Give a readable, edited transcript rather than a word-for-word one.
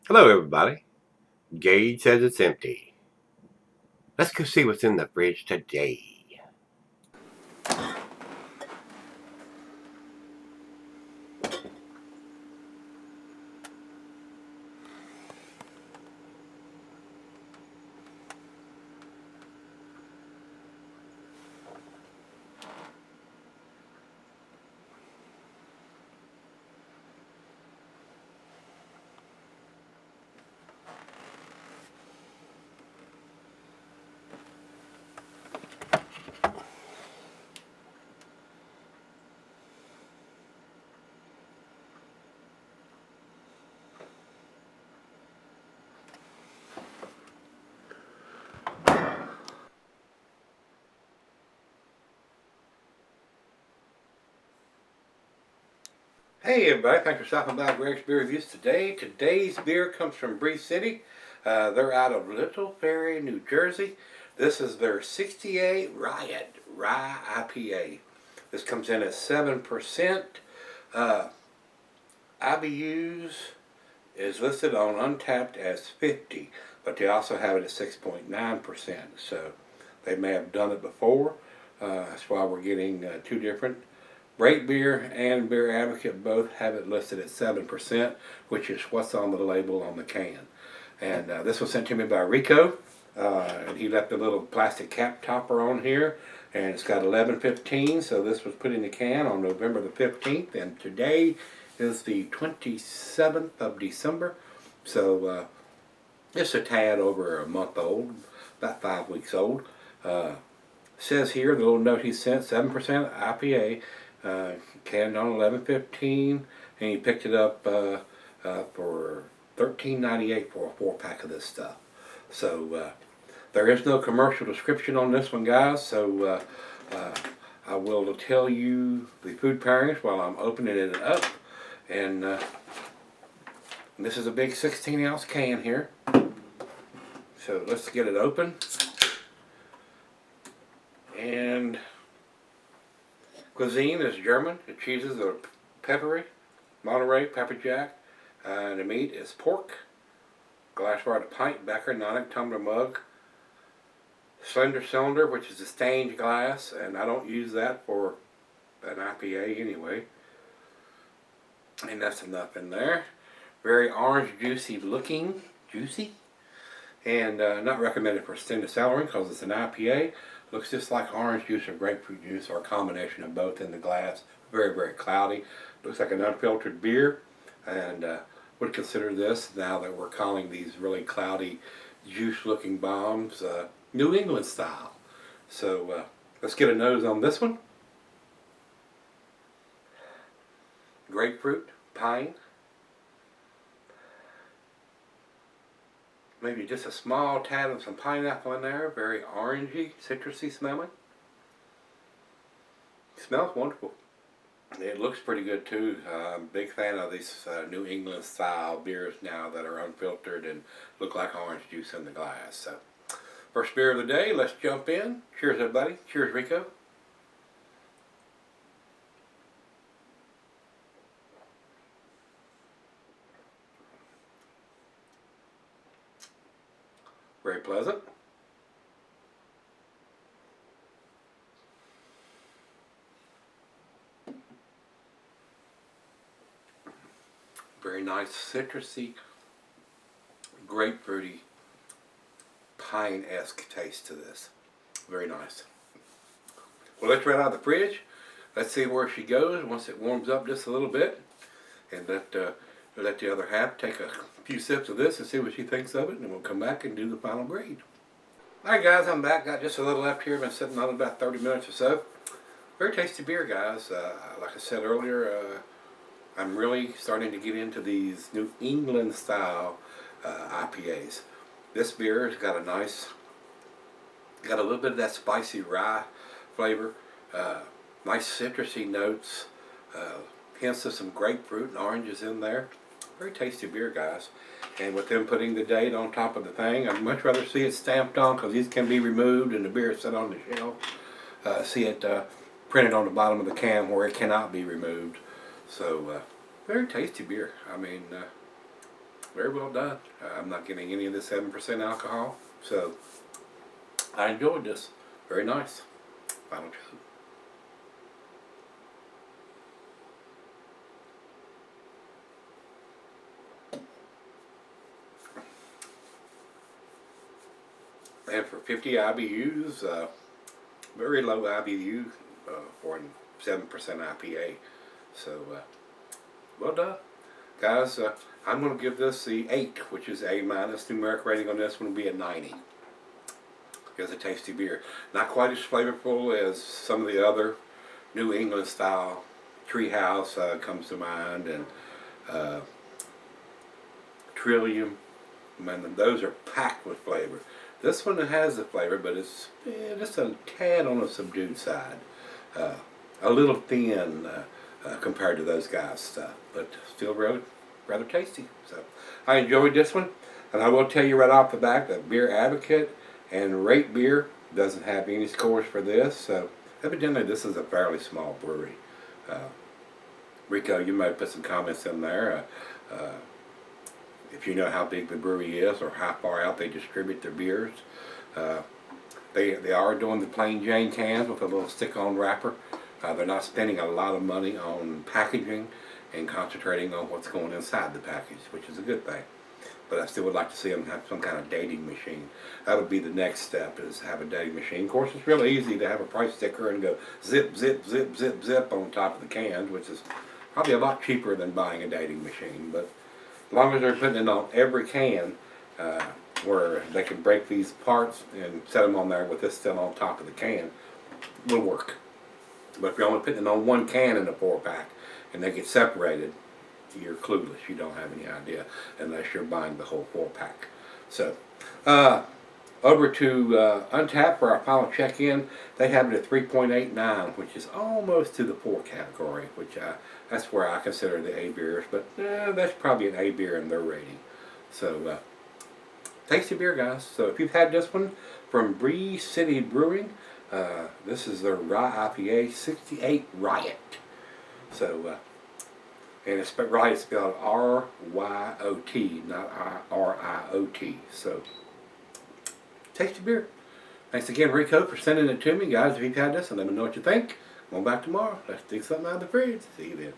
Hello, everybody. Gage says it's empty. Let's go see what's in the fridge today. Hey everybody, thanks for stopping by Gregsbeerreviews today. Today's beer comes from Brix City. They're out of Little Ferry, New Jersey. This is their 68 RYOT IPA. This comes in at 7%. IBUs is listed on Untapped as 50, but they also have it at 6.9%. So they may have done it before. That's why we're getting two different. Great Beer and Beer Advocate both have it listed at 7%, which is what's on the label on the can. And this was sent to me by Rico, and he left a little plastic cap topper on here, and it's got 11/15, so this was put in the can on November the 15th, and today is the 27th of December, so it's a tad over a month old, about 5 weeks old. Says here, the little note he sent, 7% IPA, canned on 11/15, and he picked it up for $13.98 for a 4-pack of this stuff. So there is no commercial description on this one, guys, so I will tell you the food pairings while I'm opening it up. And this is a big 16-ounce can here, so let's get it open. And cuisine is German. The cheeses are peppery, Monterey, pepper jack. The meat is pork. Glassware to pint, becker, nonic, tumbler, mug. Slender cylinder, which is a stained glass, and I don't use that for an IPA anyway. And that's enough in there. Very orange juicy looking, juicy. And not recommended for extended cellaring because it's an IPA. Looks just like orange juice or grapefruit juice or a combination of both in the glass. Very, very cloudy. Looks like an unfiltered beer, and would consider this, now that we're calling these really cloudy juice looking bombs, New England style. So let's get a nose on this one. Grapefruit, pine. Maybe just a small tad of some pineapple in there. Very orangey, citrusy smelling. Smells wonderful. It looks pretty good too. I'm a big fan of these New England style beers now that are unfiltered and look like orange juice in the glass. So, first beer of the day, let's jump in. Cheers everybody. Cheers Rico. Very pleasant. Very nice citrusy, grapefruity, pine-esque taste to this. Very nice. Well, let's right out of the fridge. Let's see where she goes once it warms up just a little bit, and let the other half take a few sips of this and see what she thinks of it, and we'll come back and do the final grade. Alright guys, I'm back. Got just a little left here. Been sitting on it about 30 minutes or so. Very tasty beer, guys. Like I said earlier, I'm really starting to get into these New England style IPAs. This beer has got a little bit of that spicy rye flavor, nice citrusy notes, hints of some grapefruit and oranges in there. Very tasty beer, guys. And with them putting the date on top of the thing, I'd much rather see it stamped on, because these can be removed and the beer set on the shelf. See it printed on the bottom of the can where it cannot be removed. So very tasty beer. I mean, very well done. I'm not getting any of the 7% alcohol, so I enjoyed this. Very nice. Final chug. And for 50 IBUs, very low IBU for a 7% IPA. So, well done. Guys, I'm going to give this the 8, which is A minus. Numeric rating on this one will be a 90. It's a tasty beer. Not quite as flavorful as some of the other New England style. Treehouse comes to mind, and Trillium. Man, those are packed with flavor. This one has the flavor, but it's just a tad on the subdued side. A little thin compared to those guys' stuff, but still rather tasty. So I enjoyed this one, and I will tell you right off the bat that Beer Advocate and Rate Beer doesn't have any scores for this. So evidently this is a fairly small brewery. Rico, you might put some comments in there. If you know how big the brewery is or how far out they distribute their beers. They are doing the plain Jane cans with a little stick-on wrapper. They're not spending a lot of money on packaging and concentrating on what's going inside the package, which is a good thing. But I still would like to see them have some kind of dating machine. That would be the next step, is have a dating machine. Of course, it's really easy to have a price sticker and go zip, zip, zip, zip, zip on top of the cans, which is probably a lot cheaper than buying a dating machine. But as long as they're putting it on every can, where they can break these parts and set them on there with this still on top of the can, will work. But if you're only putting it on one can in a 4-pack and they get separated, you're clueless. You don't have any idea unless you're buying the whole 4-pack. So, over to Untapped for our final check-in. They have it at 3.89, which is almost to the 4 category, which that's where I consider the A beers, but that's probably an A beer in their rating. So, tasty beer, guys. So if you've had this one from Brix City Brewing, this is their RYOT IPA 68 RYOT. So, and it's RYOT spelled R-Y-O-T, not R-I-O-T. So, tasty beer. Thanks again, Rico, for sending it to me. Guys, if you've had this, and let me know what you think. Come on back tomorrow. Let's dig something out of the fridge. See you then.